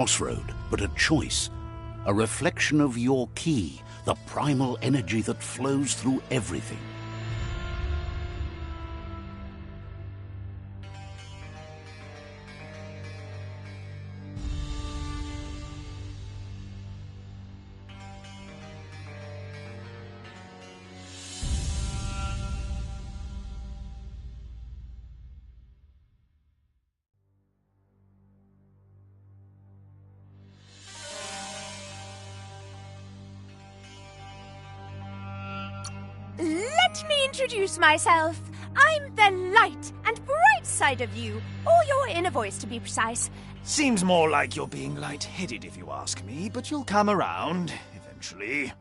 Crossroad, but a choice, a reflection of your key, the primal energy that flows through everything. Let me introduce myself. I'm the light and bright side of you, or your inner voice to be precise. Seems more like you're being light-headed if you ask me, but you'll come around, eventually.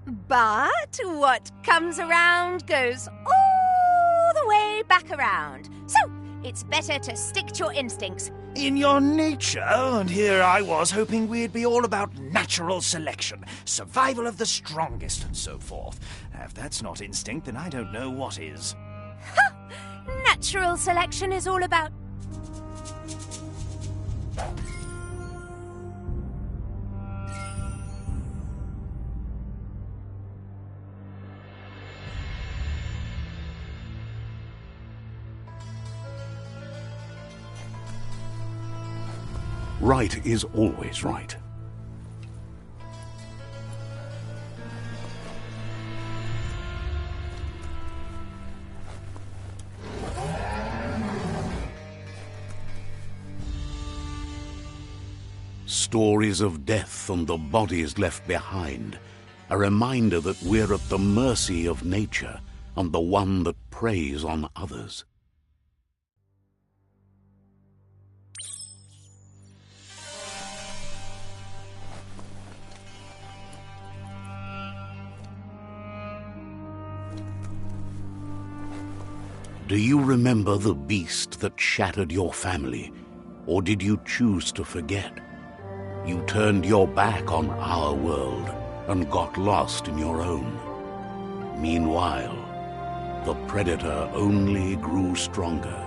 But what comes around goes all the way back around. So, it's better to stick to your instincts. In your nature, and here I was hoping we'd be all about natural selection, survival of the strongest, and so forth. If that's not instinct, then I don't know what is. Ha! Natural selection is all about... Right is always right. Stories of death and the bodies left behind, a reminder that we're at the mercy of nature and the one that preys on others. Do you remember the beast that shattered your family, or did you choose to forget? You turned your back on our world and got lost in your own. Meanwhile, the predator only grew stronger.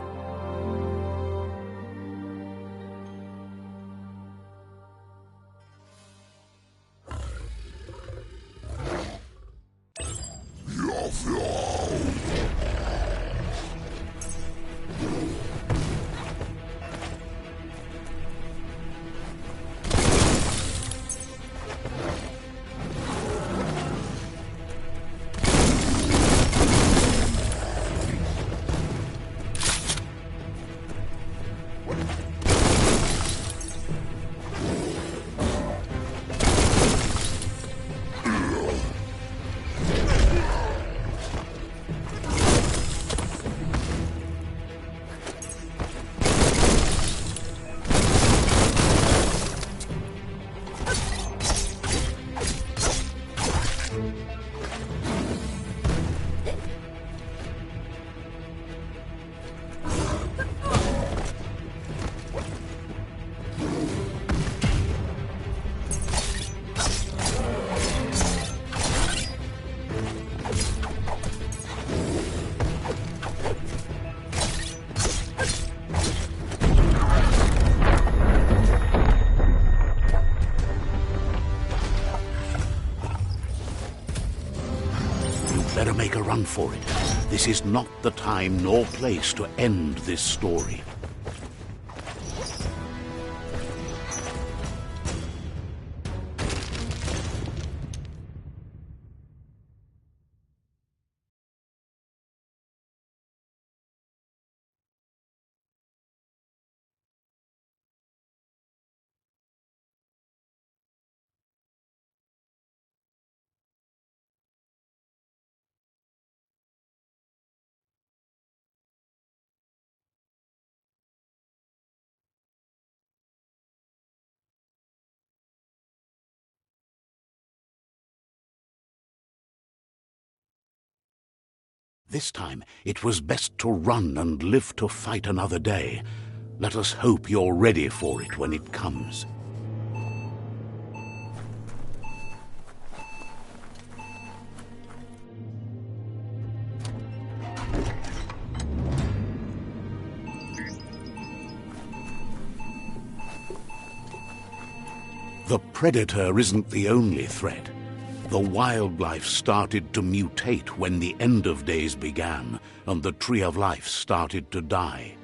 Better make a run for it. This is not the time nor place to end this story. This time, it was best to run and live to fight another day. Let us hope you're ready for it when it comes. The predator isn't the only threat. The wildlife started to mutate when the end of days began, and the tree of life started to die.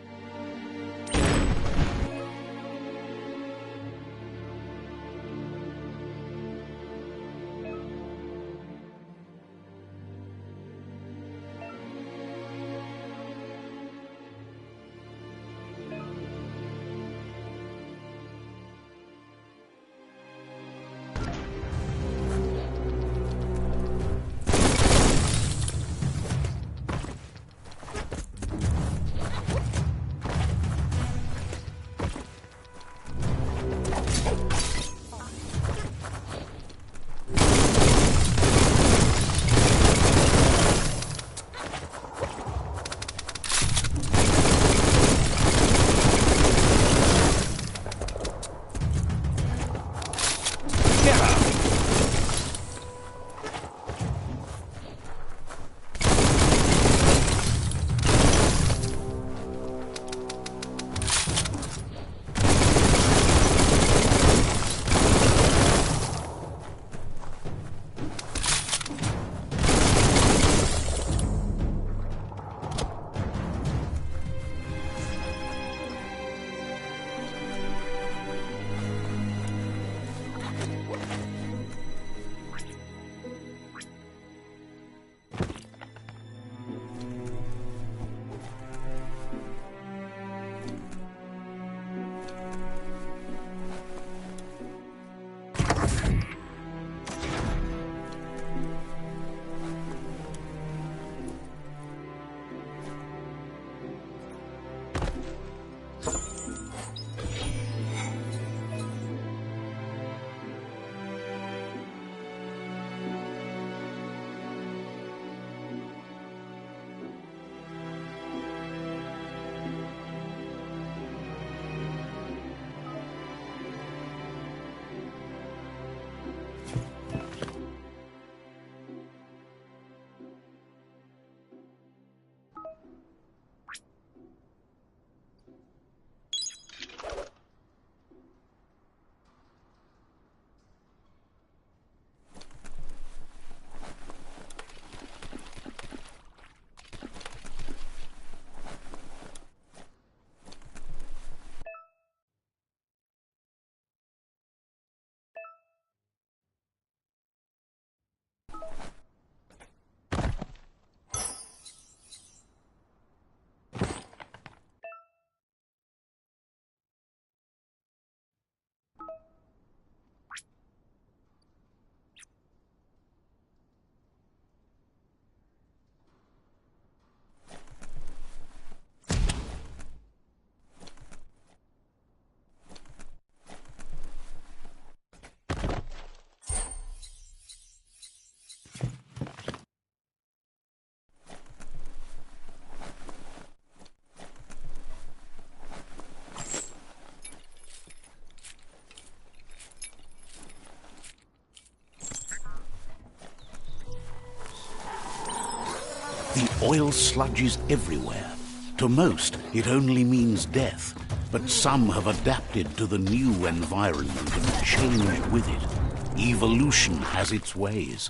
The oil sludges everywhere. To most, it only means death, but some have adapted to the new environment and changed with it. Evolution has its ways.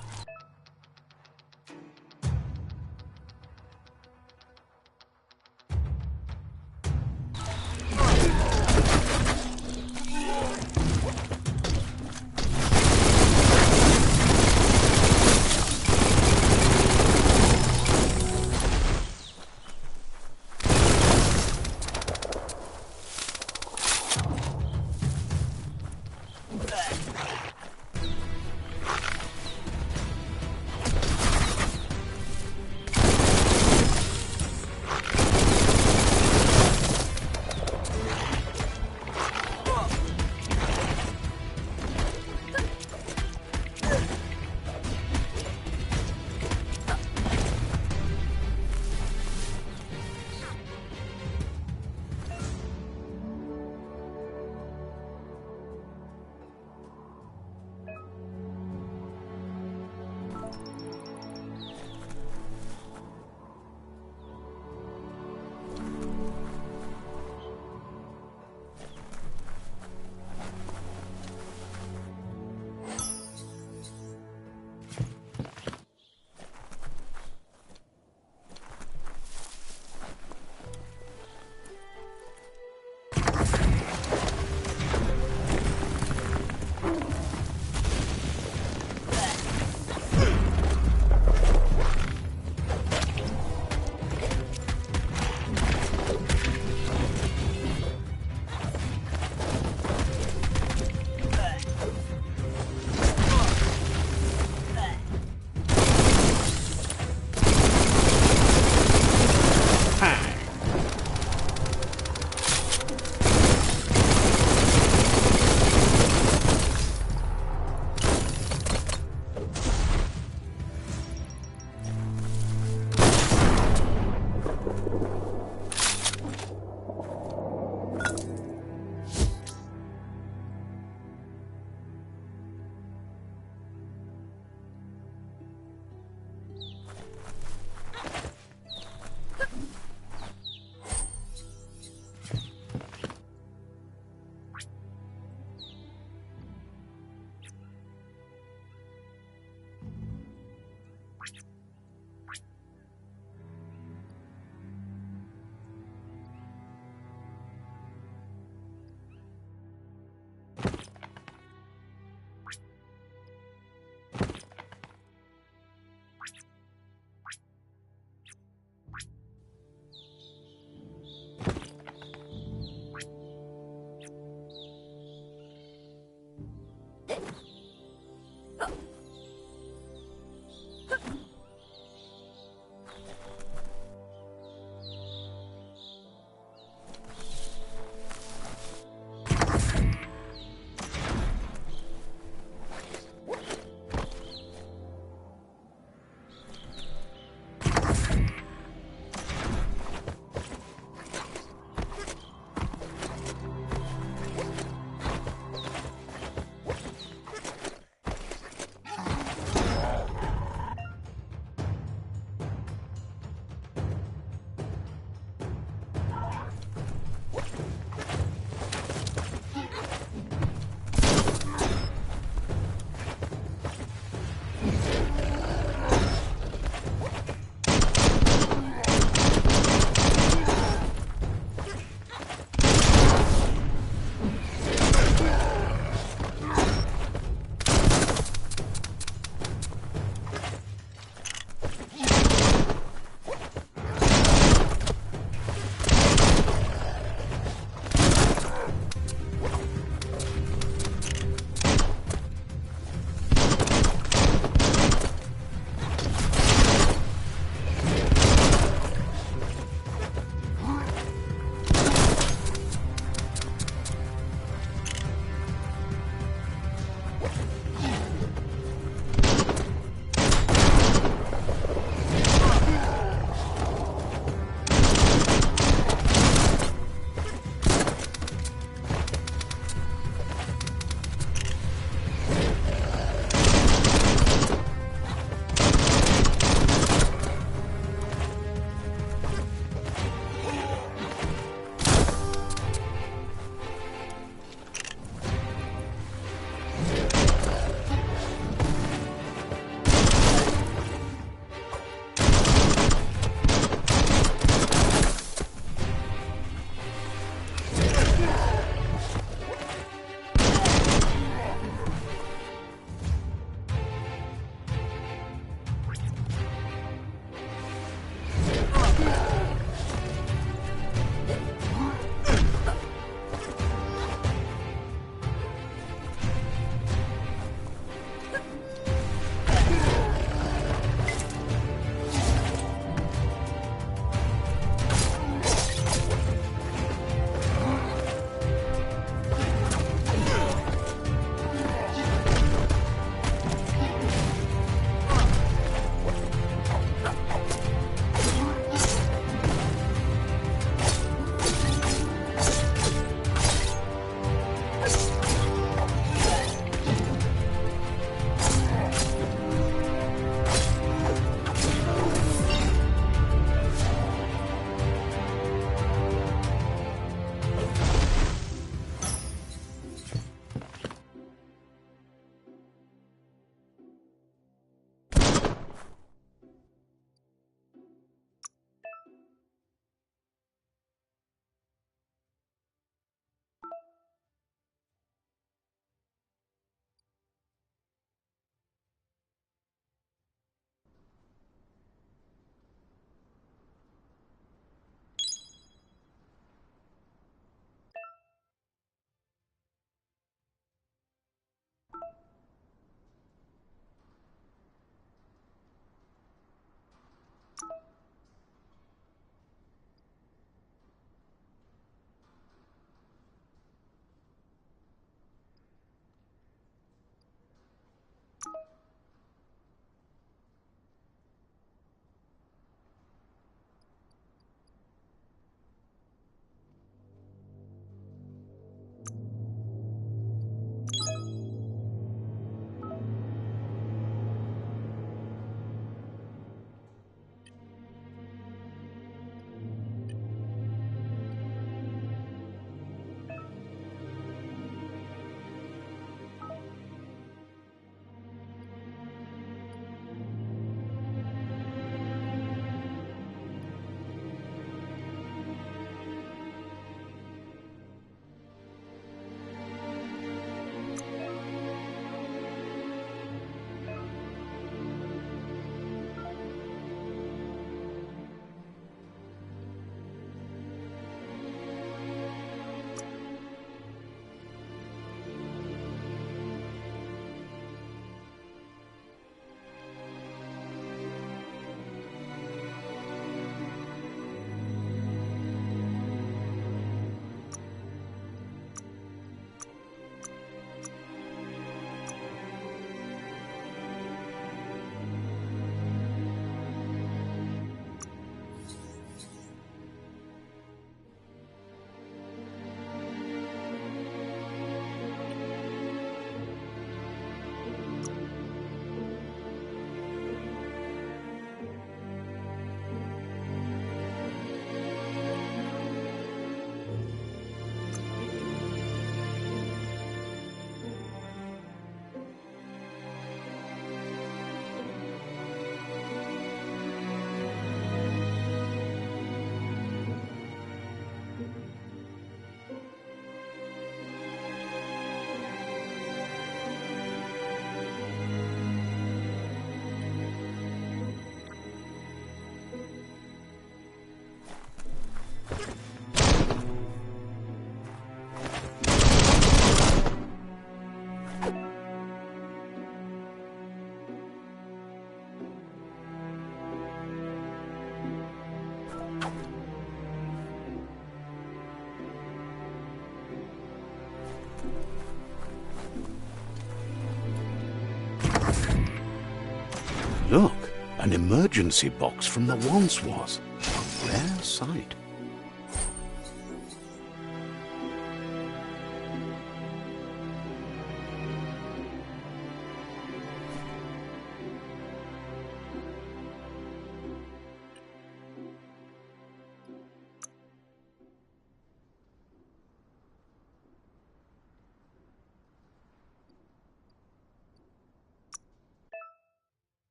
Look, an emergency box from the once was. A rare sight.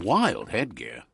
Wild headgear.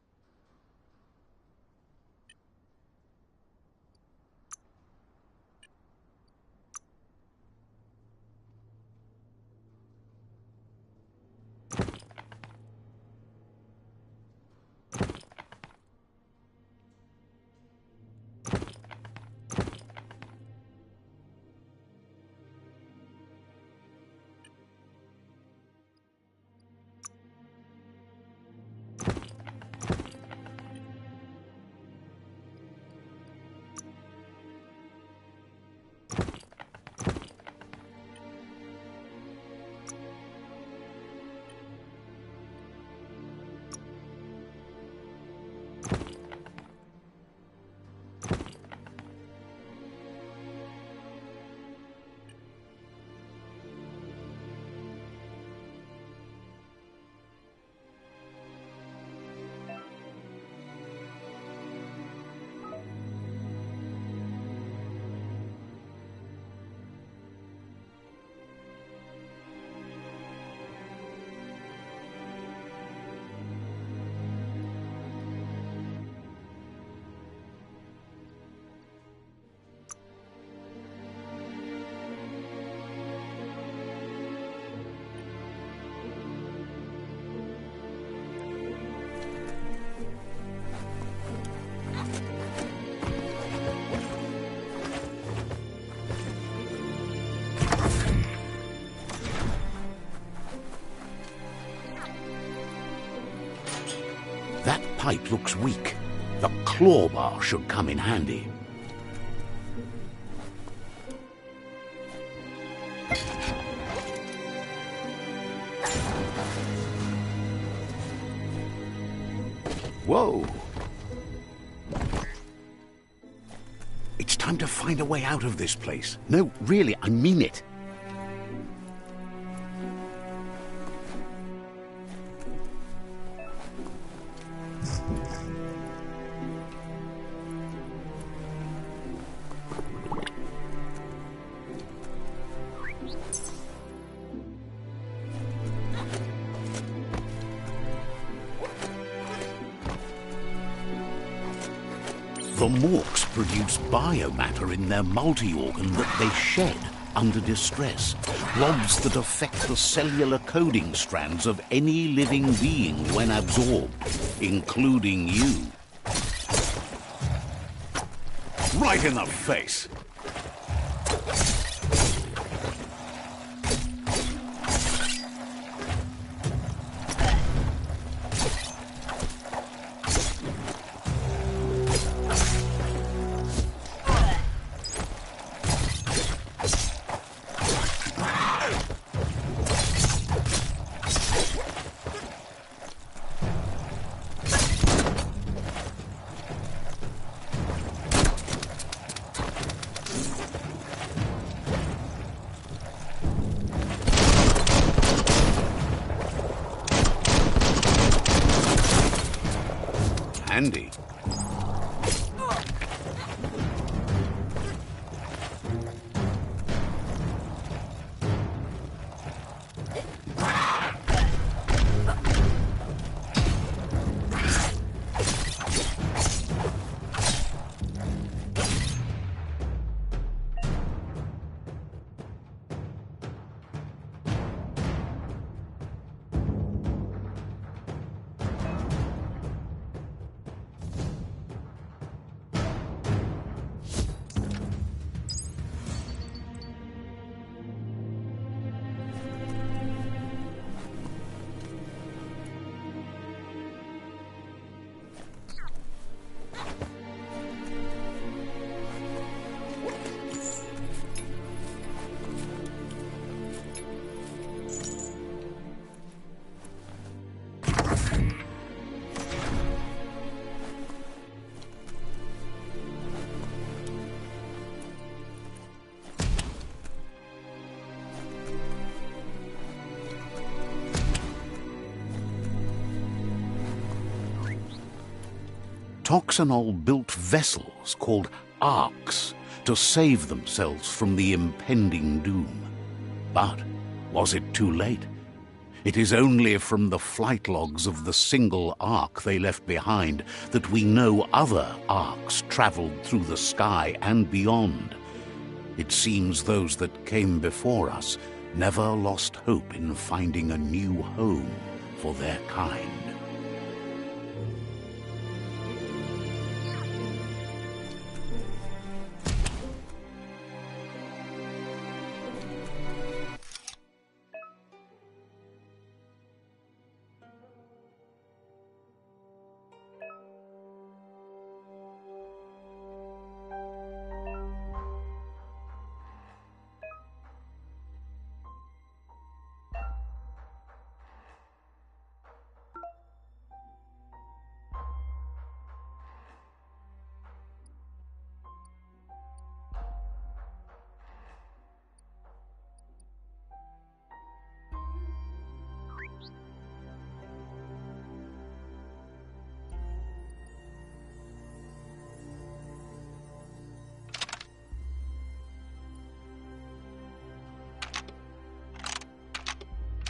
That pipe looks weak. The claw bar should come in handy. Whoa! It's time to find a way out of this place. No, really, I mean it. The Morks produce biomatter in their multi-organ that they shed under distress. Blobs that affect the cellular coding strands of any living being when absorbed, including you. Right in the face! Handy. Toxanol built vessels called arks to save themselves from the impending doom. But was it too late? It is only from the flight logs of the single ark they left behind that we know other arks traveled through the sky and beyond. It seems those that came before us never lost hope in finding a new home for their kind.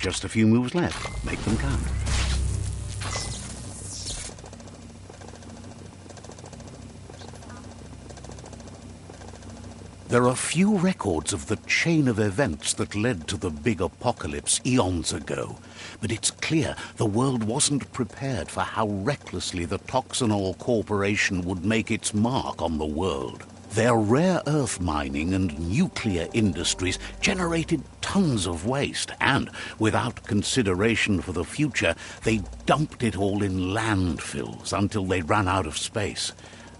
Just a few moves left. Make them count. There are few records of the chain of events that led to the big apocalypse eons ago, but it's clear the world wasn't prepared for how recklessly the Toxanol Corporation would make its mark on the world. Their rare earth mining and nuclear industries generated tons of waste, and, without consideration for the future, they dumped it all in landfills until they ran out of space.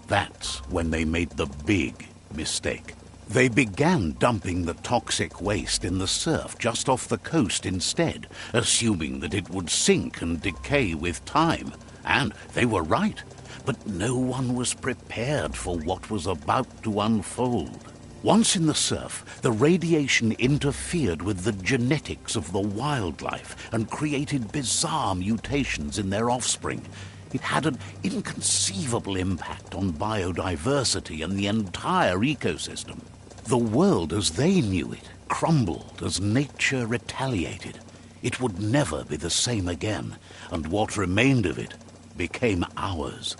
That's when they made the big mistake. They began dumping the toxic waste in the surf just off the coast instead, assuming that it would sink and decay with time. And they were right. But no one was prepared for what was about to unfold. Once in the surf, the radiation interfered with the genetics of the wildlife and created bizarre mutations in their offspring. It had an inconceivable impact on biodiversity and the entire ecosystem. The world as they knew it crumbled as nature retaliated. It would never be the same again, and what remained of it became ours.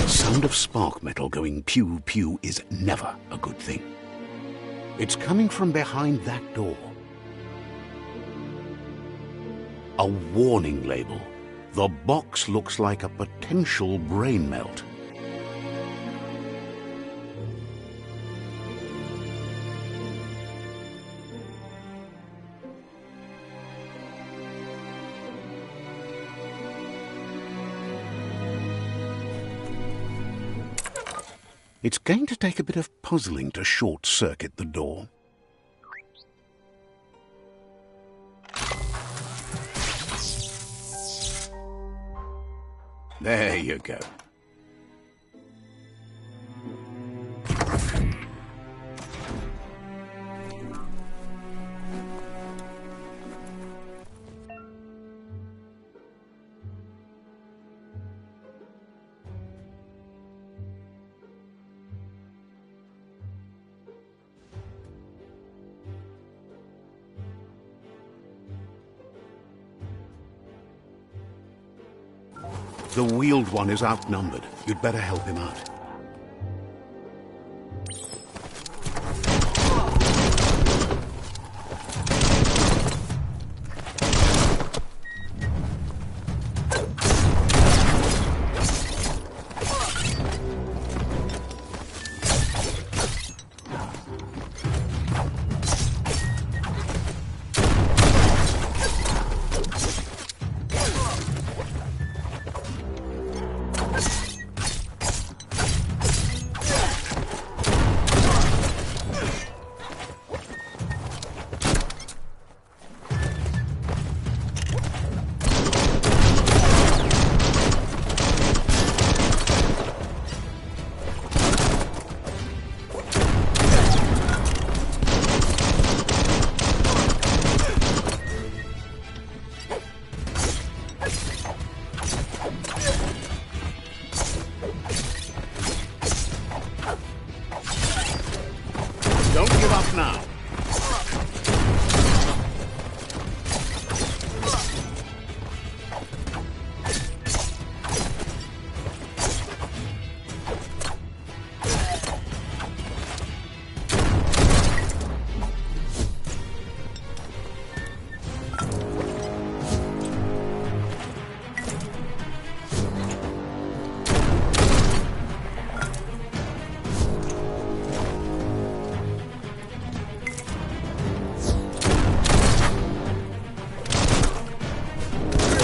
The sound of spark metal going pew-pew is never a good thing. It's coming from behind that door. A warning label. The box looks like a potential brain melt. It's going to take a bit of puzzling to short-circuit the door. There you go. The wheeled one is outnumbered. You'd better help him out. Don't give up now.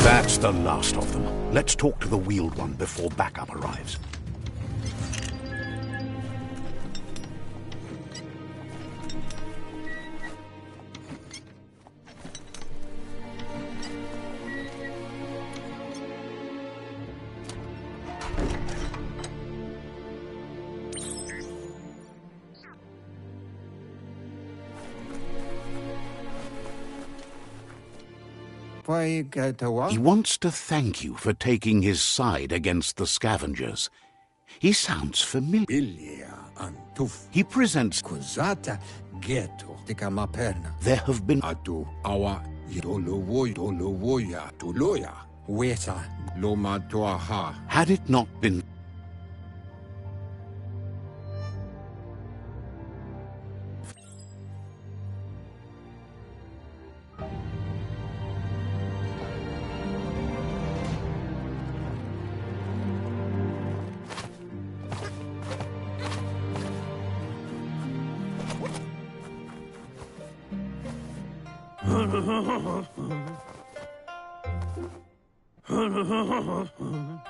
That's the last of them. Let's talk to the wheeled one before backup arrives. He wants to thank you for taking his side against the scavengers. He sounds familiar. He presents... There have been... Had it not been...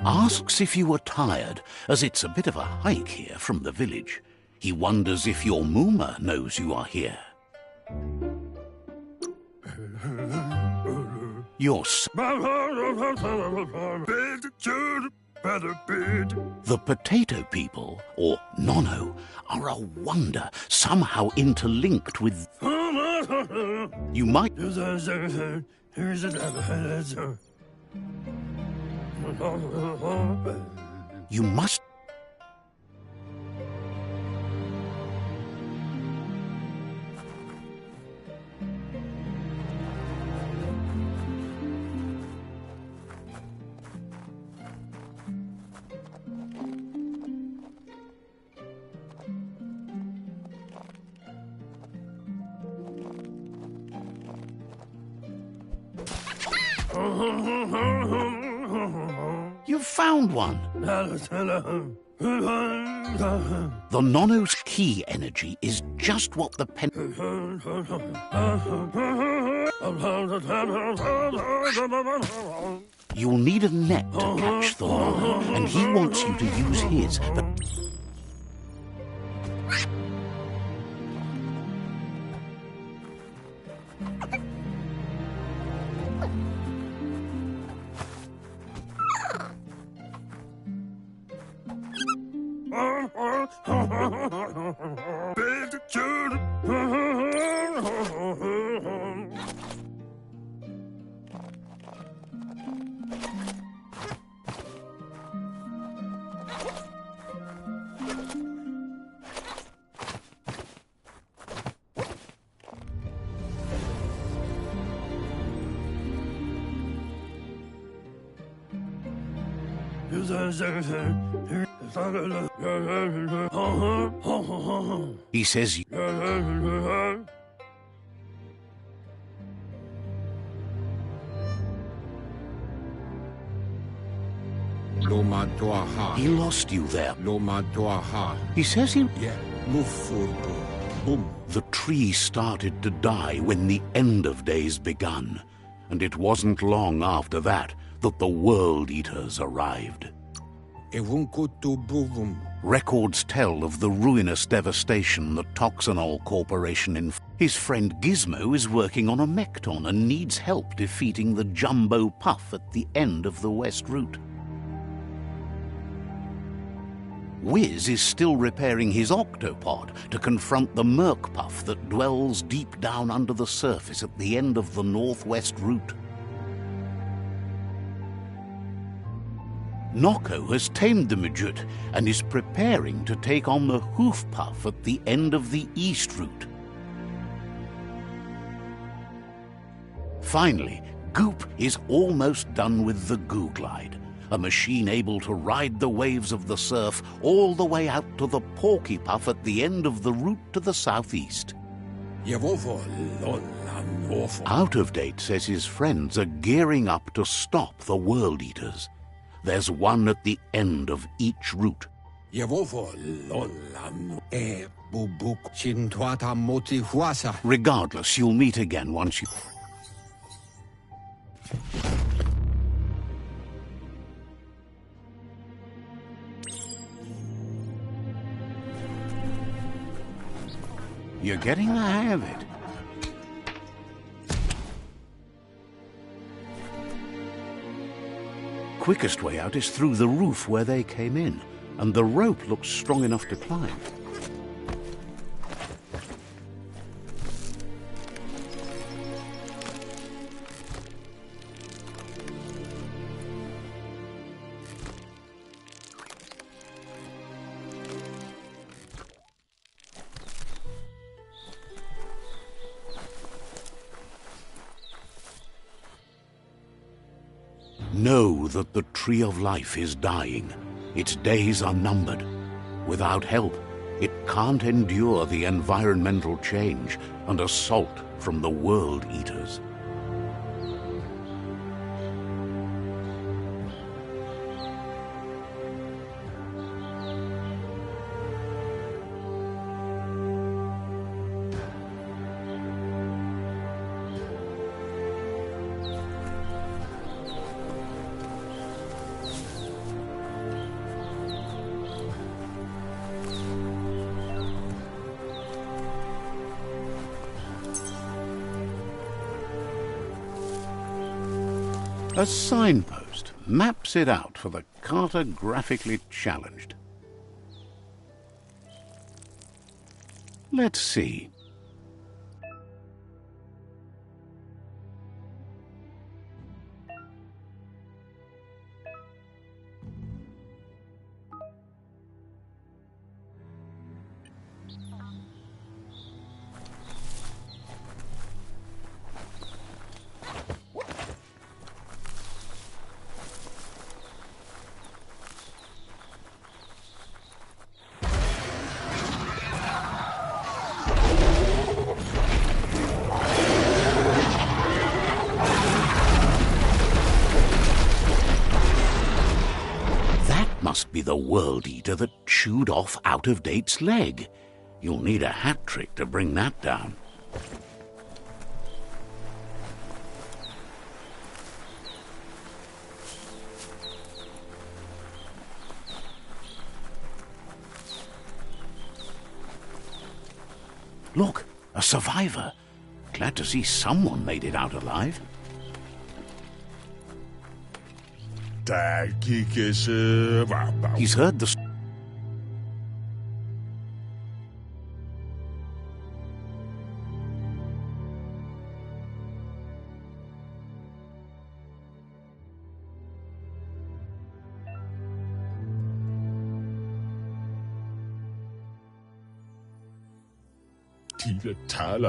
Asks if you were tired, as it's a bit of a hike here from the village. He wonders if your Mooma knows you are here. The potato people, or Nono, are a wonder, somehow interlinked with... You might... You must... You've found one. The Nono's key energy is just what the pen... You'll need a net to catch the Nono, and he wants you to use his, but... He says... He lost you there. He says he... The tree started to die when the end of days begun, and it wasn't long after that that the World Eaters arrived. Records tell of the ruinous devastation the Toxanol Corporation His friend Gizmo is working on a Mekton and needs help defeating the Jumbo Puff at the end of the West Route. Wiz is still repairing his octopod to confront the Merc Puff that dwells deep down under the surface at the end of the Northwest Route. Noko has tamed the Midget and is preparing to take on the Hoof Puff at the end of the East Route. Finally, Goop is almost done with the Goo Glide, a machine able to ride the waves of the surf all the way out to the Porky Puff at the end of the route to the southeast. Out of Date says his friends are gearing up to stop the World Eaters. There's one at the end of each route. Regardless, you'll meet again once you... You're getting the hang of it. Quickest way out is through the roof where they came in, and the rope looks strong enough to climb. Know that the Tree of Life is dying. Its days are numbered. Without help, it can't endure the environmental change and assault from the World Eaters. A signpost maps it out for the cartographically challenged. Let's see. Must be the World Eater that chewed off Out-of-Date's leg. You'll need a hat trick to bring that down. Look, a survivor. Glad to see someone made it out alive. He's heard the...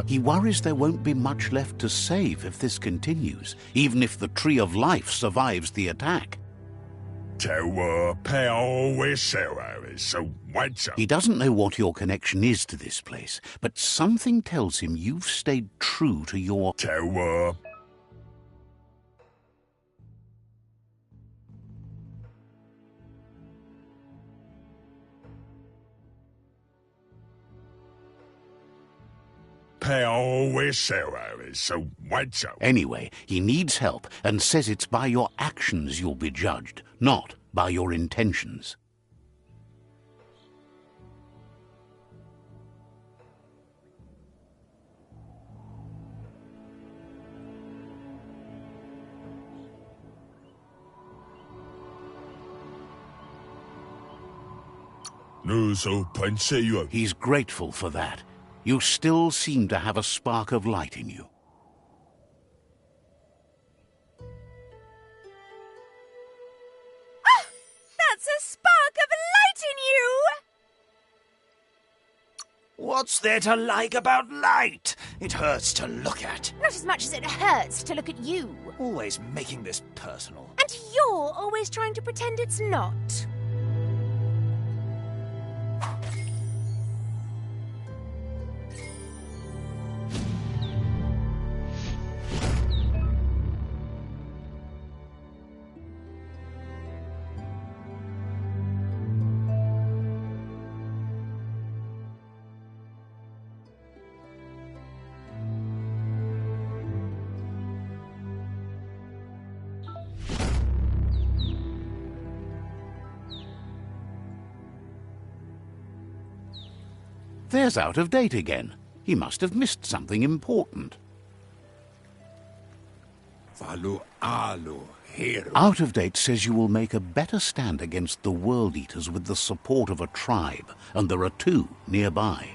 He worries there won't be much left to save if this continues, even if the Tree of Life survives the attack. He doesn't know what your connection is to this place, but something tells him you've stayed true to your... Anyway, he needs help and says it's by your actions you'll be judged, not by your intentions. He's grateful for that. You still seem to have a spark of light in you. Ah! That's a spark of light in you! What's there to like about light? It hurts to look at. Not as much as it hurts to look at you. Always making this personal. And you're always trying to pretend it's not. There's Out-of-Date again. He must have missed something important. Out-of-Date says you will make a better stand against the World Eaters with the support of a tribe, and there are two nearby.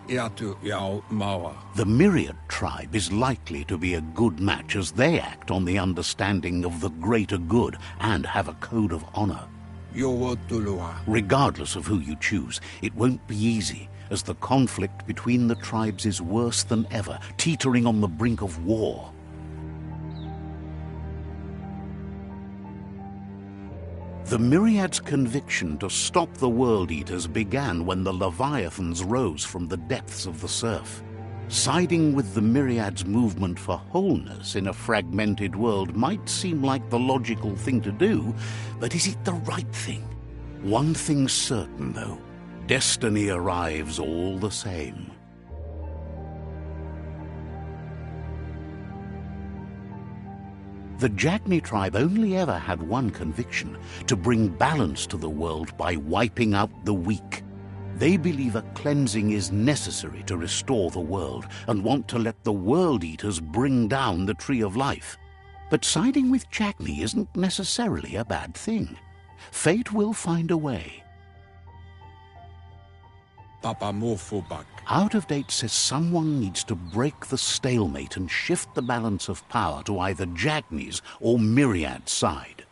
The Myriad tribe is likely to be a good match as they act on the understanding of the greater good and have a code of honor. Regardless of who you choose, it won't be easy, as the conflict between the tribes is worse than ever, teetering on the brink of war. The Myriad's conviction to stop the World Eaters began when the Leviathans rose from the depths of the surf. Siding with the Myriad's movement for wholeness in a fragmented world might seem like the logical thing to do, but is it the right thing? One thing's certain, though. Destiny arrives all the same. The Jagni tribe only ever had one conviction: to bring balance to the world by wiping out the weak. They believe a cleansing is necessary to restore the world and want to let the World Eaters bring down the Tree of Life. But siding with Jagni isn't necessarily a bad thing. Fate will find a way. Out of Date says someone needs to break the stalemate and shift the balance of power to either Jagni's or Myriad's side.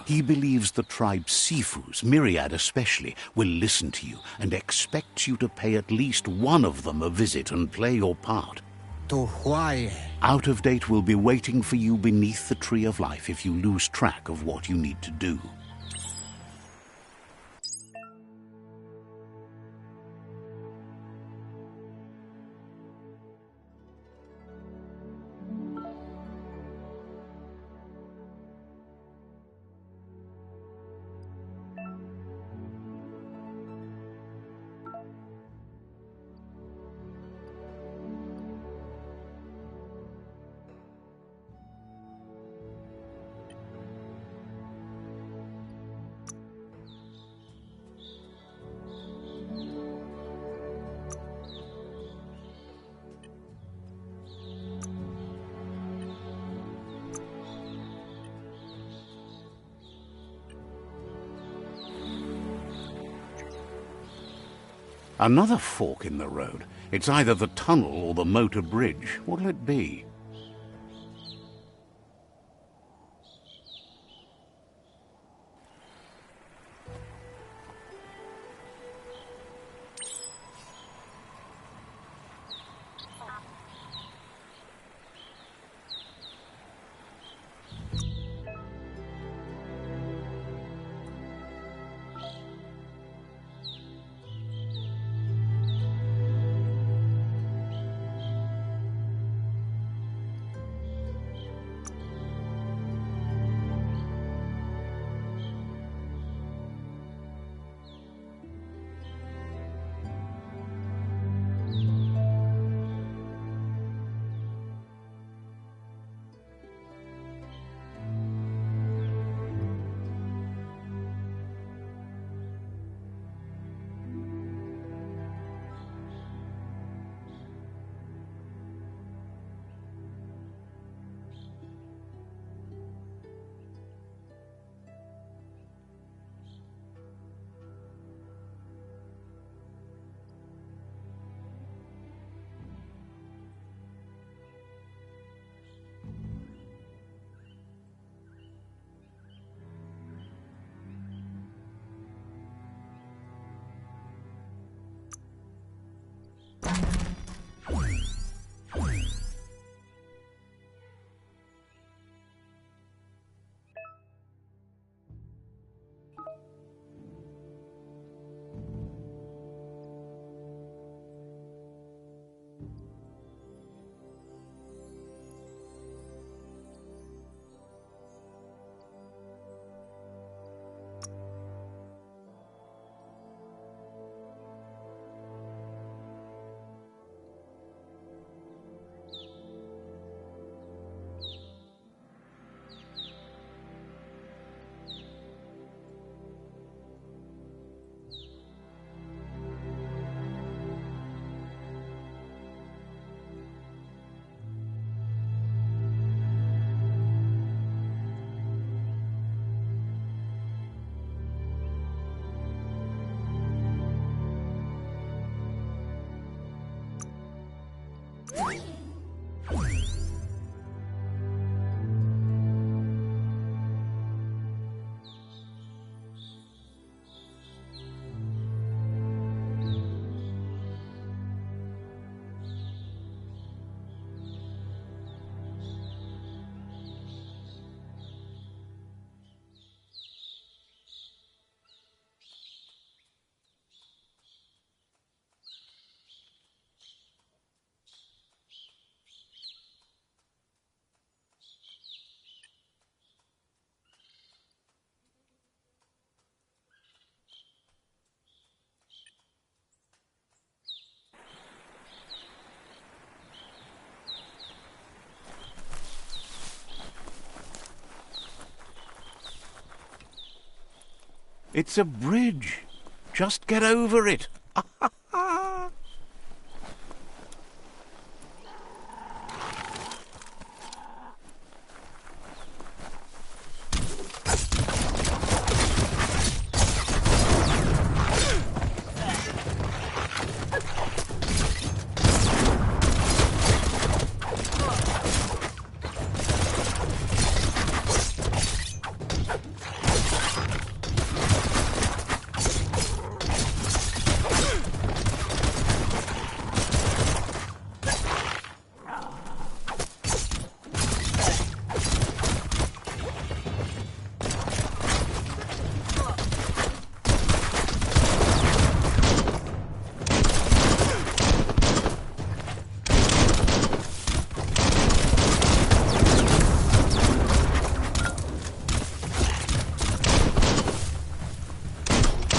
He believes the tribe's Sifus, Myriad especially, will listen to you and expects you to pay at least one of them a visit and play your part. Out of Date will be waiting for you beneath the Tree of Life if you lose track of what you need to do. Another fork in the road. It's either the tunnel or the motor bridge. What'll it be? It's a bridge. Just get over it.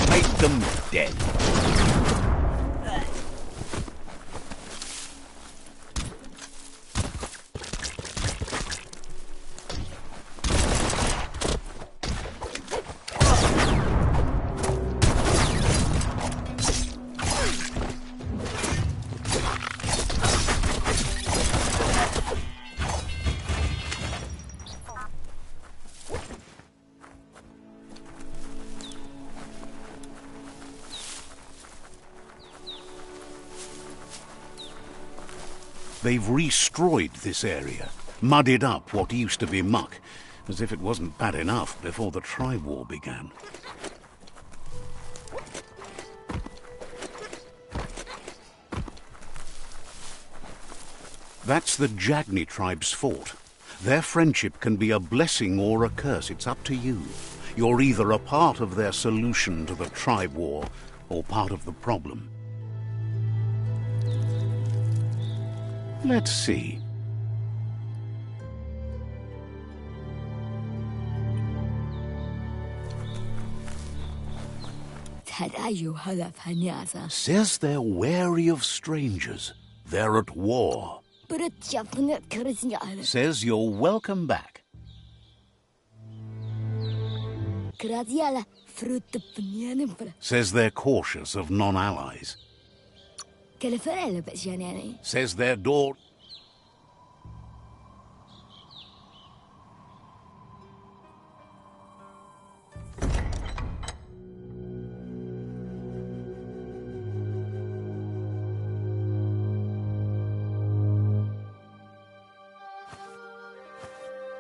Make them dead. They've destroyed this area, muddied up what used to be muck, as if it wasn't bad enough before the tribe war began. That's the Jagni tribe's fort. Their friendship can be a blessing or a curse. It's up to you. You're either a part of their solution to the tribe war or part of the problem. Let's see. Says they're wary of strangers. They're at war. Says you're welcome back. Says they're cautious of non-allies. Says their door...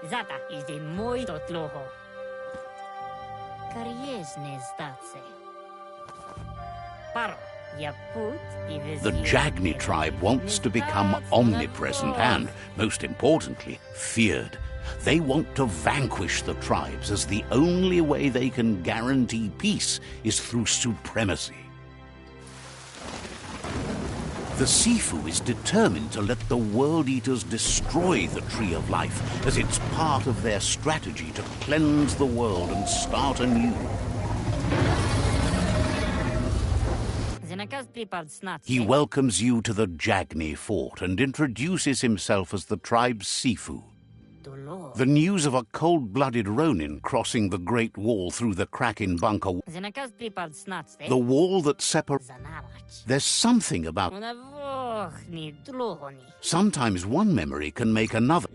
Zata is de muito tloho. Kariesne zdace. Paro. The Jagni tribe wants to become omnipresent and, most importantly, feared. They want to vanquish the tribes, as the only way they can guarantee peace is through supremacy. The Sifu is determined to let the World Eaters destroy the Tree of Life, as it's part of their strategy to cleanse the world and start anew. He welcomes you to the Jagni fort and introduces himself as the tribe's Sifu. The news of a cold-blooded Ronin crossing the Great Wall through the crack in Bunker, the wall that separates... There's something about... Sometimes one memory can make another.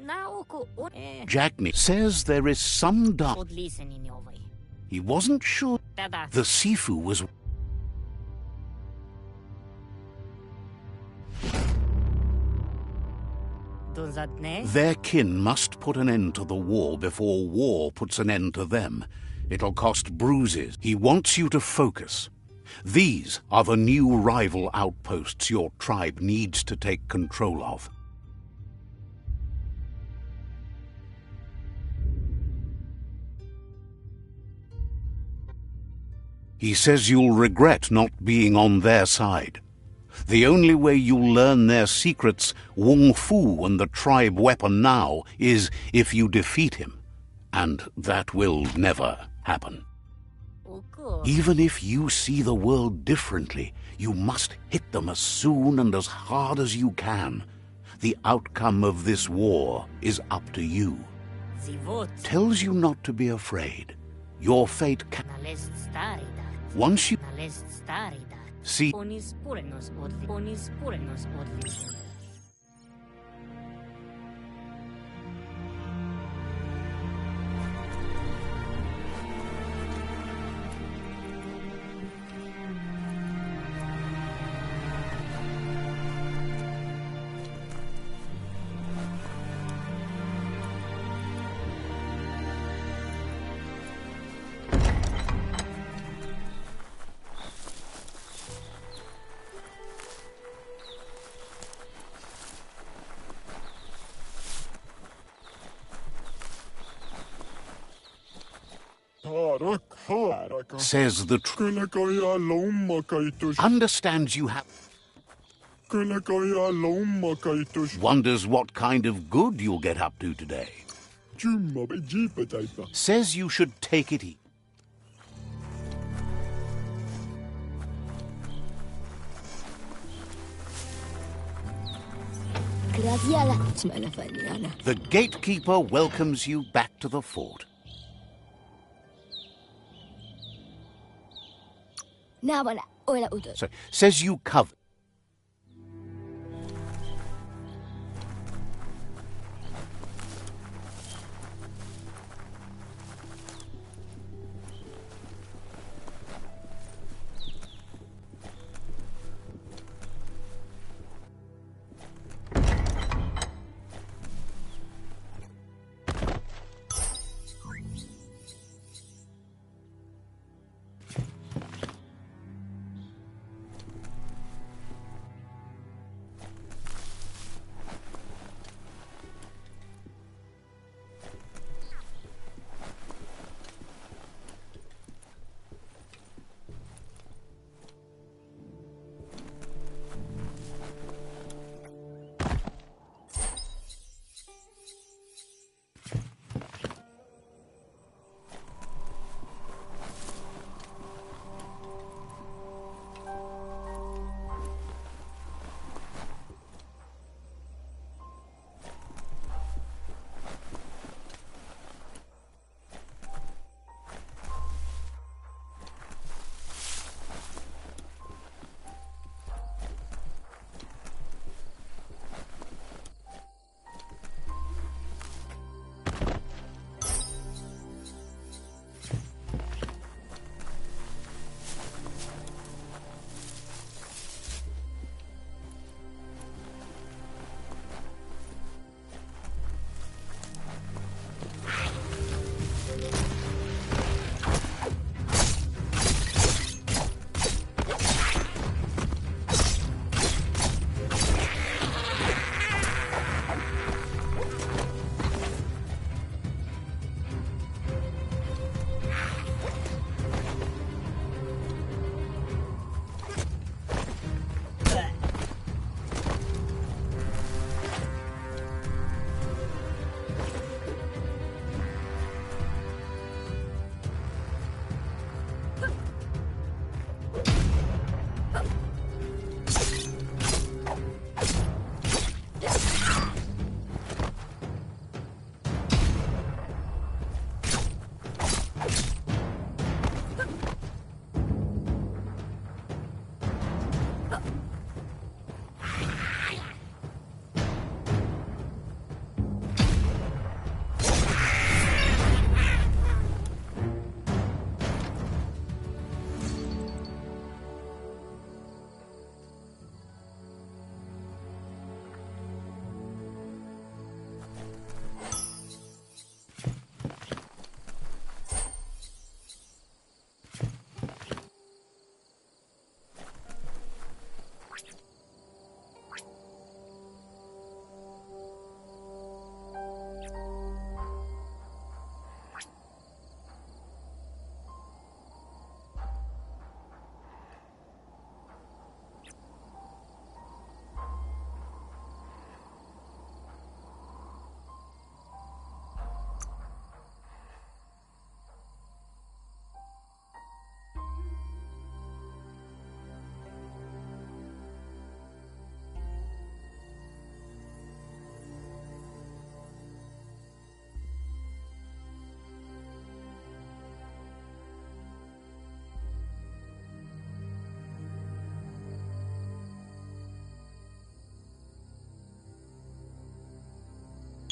Jagni says there is some doubt. He wasn't sure the Sifu was... Their kin must put an end to the war before war puts an end to them. It'll cost bruises. He wants you to focus. These are the new rival outposts your tribe needs to take control of. He says you'll regret not being on their side. The only way you'll learn their secrets, Wung Fu and the tribe weapon now, is if you defeat him. And that will never happen. Even if you see the world differently, you must hit them as soon and as hard as you can. The outcome of this war is up to you. Tells you not to be afraid. Your fate can... Nalest staridat. Once you Nalest staridat. see... Onis purenos odli. Onis purenos odli. Says the understands you have... Wonders what kind of good you'll get up to today. Says you should take it easy. The gatekeeper welcomes you back to the fort. So, says you cover...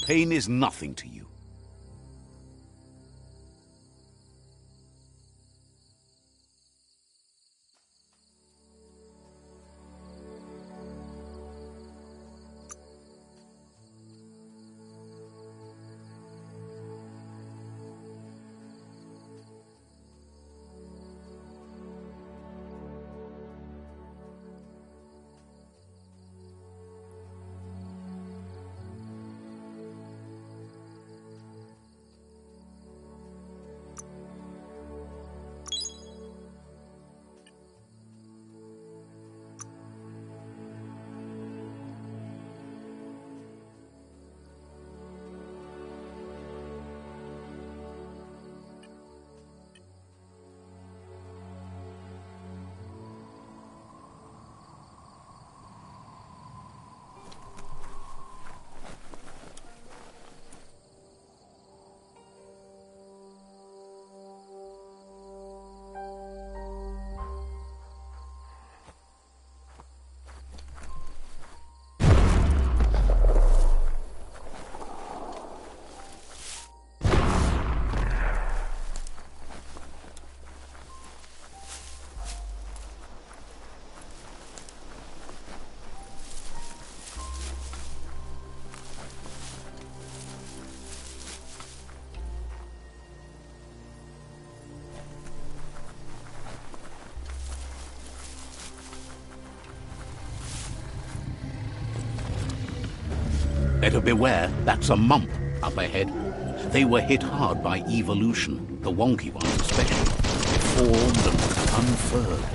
Pain is nothing to you. Better beware, that's a mump up ahead. They were hit hard by evolution, the wonky ones especially. Deformed and unfurled.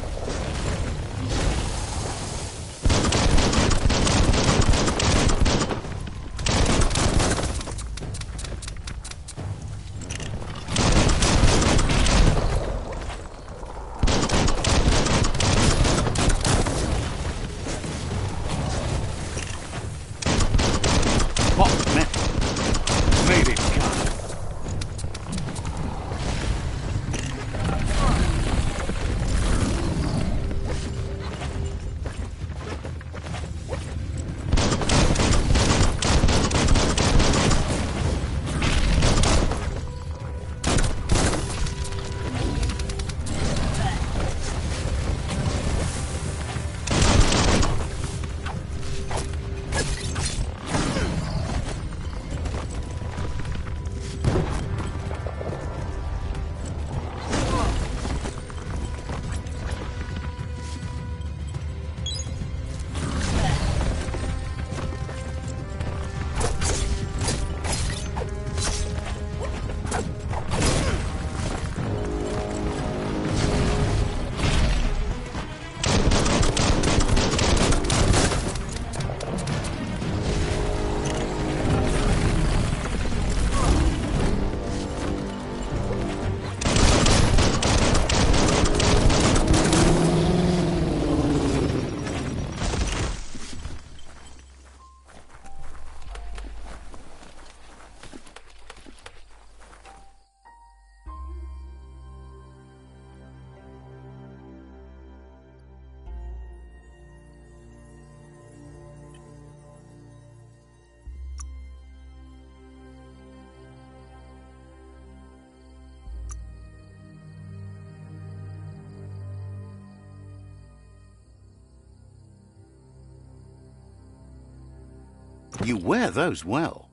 You wear those well.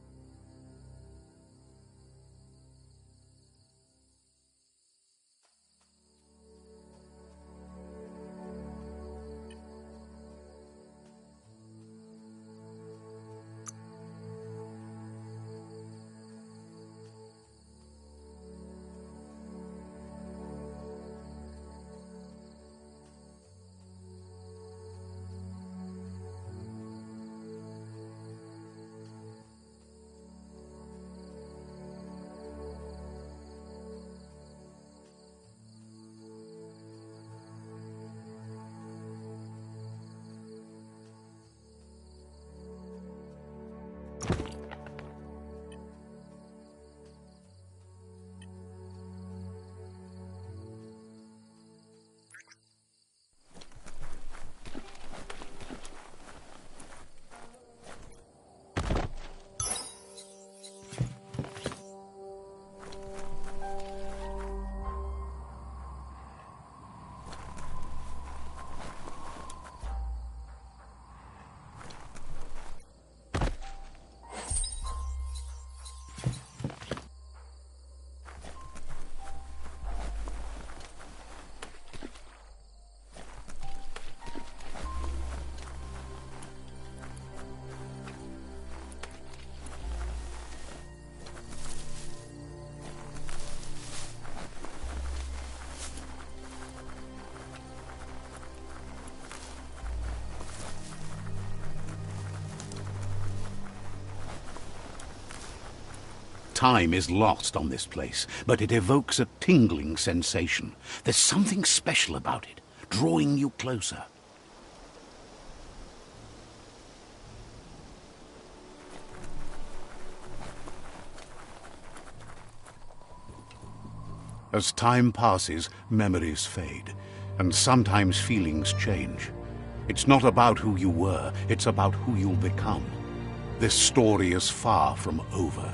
Time is lost on this place, but it evokes a tingling sensation. There's something special about it, drawing you closer. As time passes, memories fade, and sometimes feelings change. It's not about who you were, it's about who you'll become. This story is far from over.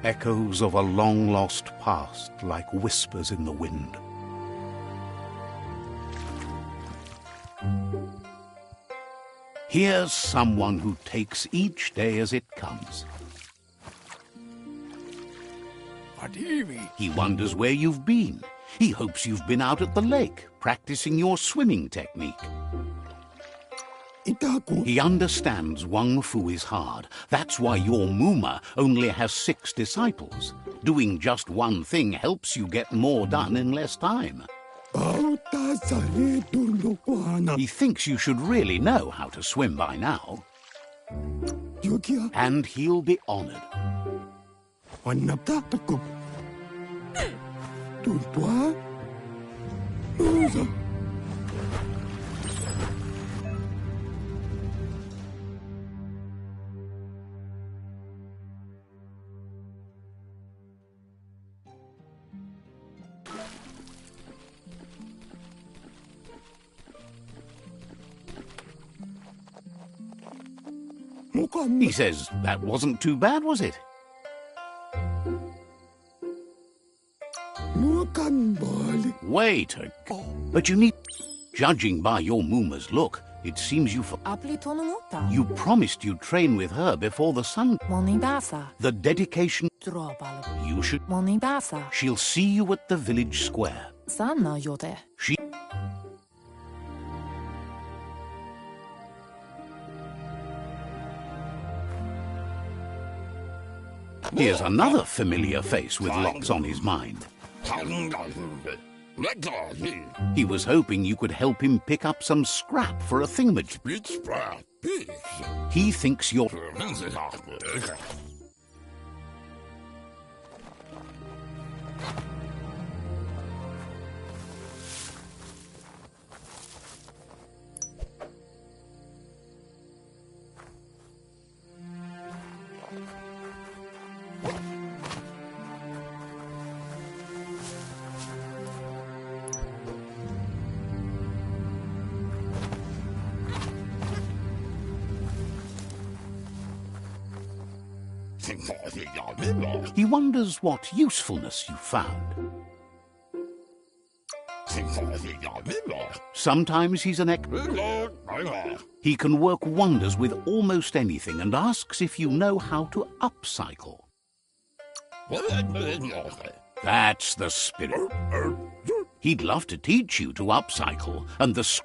Echoes of a long-lost past, like whispers in the wind. Here's someone who takes each day as it comes. He wonders where you've been. He hopes you've been out at the lake, practicing your swimming technique. He understands Wang Fu is hard. That's why your Muma only has 6 disciples. Doing just one thing helps you get more done in less time. He thinks you should really know how to swim by now. And he'll be honored. He says, that wasn't too bad, was it? Wait but you need... Judging by your Muma's look, it seems you promised you'd train with her before the sun... The dedication... You should... She'll see you at the village square. She... Here's another familiar face with lots on his mind. He was hoping you could help him pick up some scrap for a thingamajig. He thinks you're... He wonders what usefulness you found. Sometimes he's an He can work wonders with almost anything and asks if you know how to upcycle. That's the spirit. He'd love to teach you to upcycle, and the...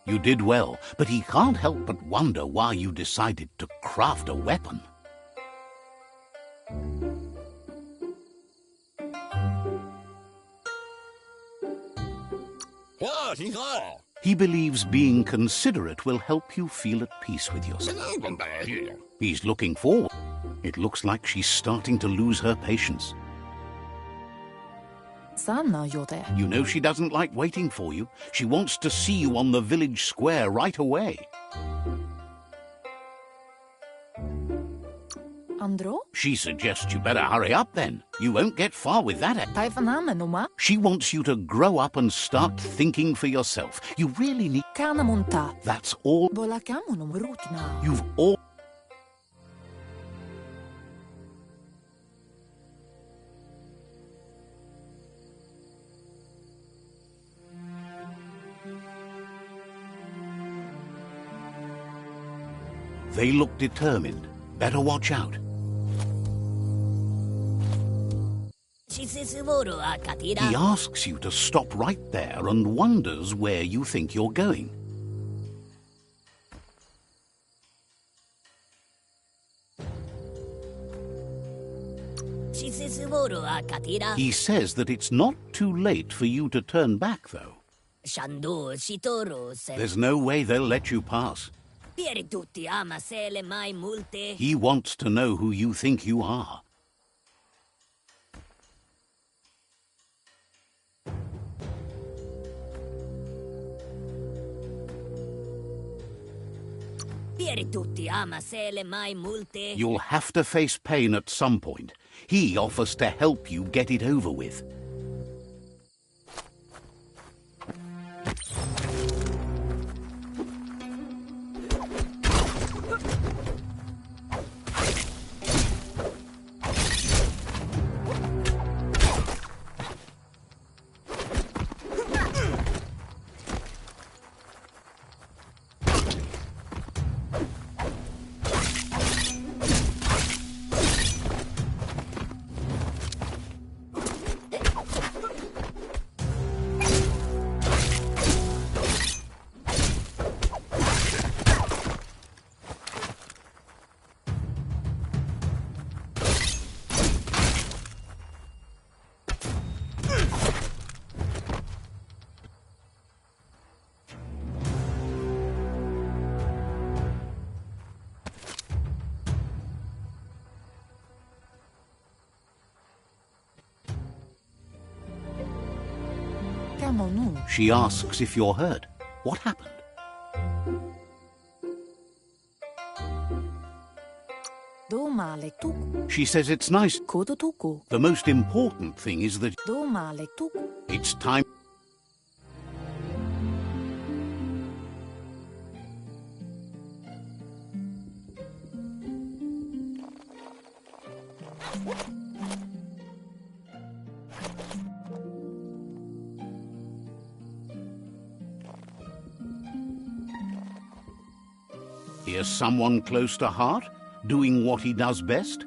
You did well, but he can't help but wonder why you decided to craft a weapon. He believes being considerate will help you feel at peace with yourself. He's looking forward. It looks like she's starting to lose her patience. You know she doesn't like waiting for you. She wants to see you on the village square right away. Andro? She suggests you better hurry up then. You won't get far with that. She wants you to grow up and start thinking for yourself. You really need... That's all. You've all... They look determined. Better watch out. He asks you to stop right there and wonders where you think you're going. He says that it's not too late for you to turn back, though. There's no way they'll let you pass. He wants to know who you think you are. You'll have to face pain at some point. He offers to help you get it over with. She asks if you're hurt. What happened? She says it's nice. The most important thing is that it's time. Here's someone close to heart, doing what he does best.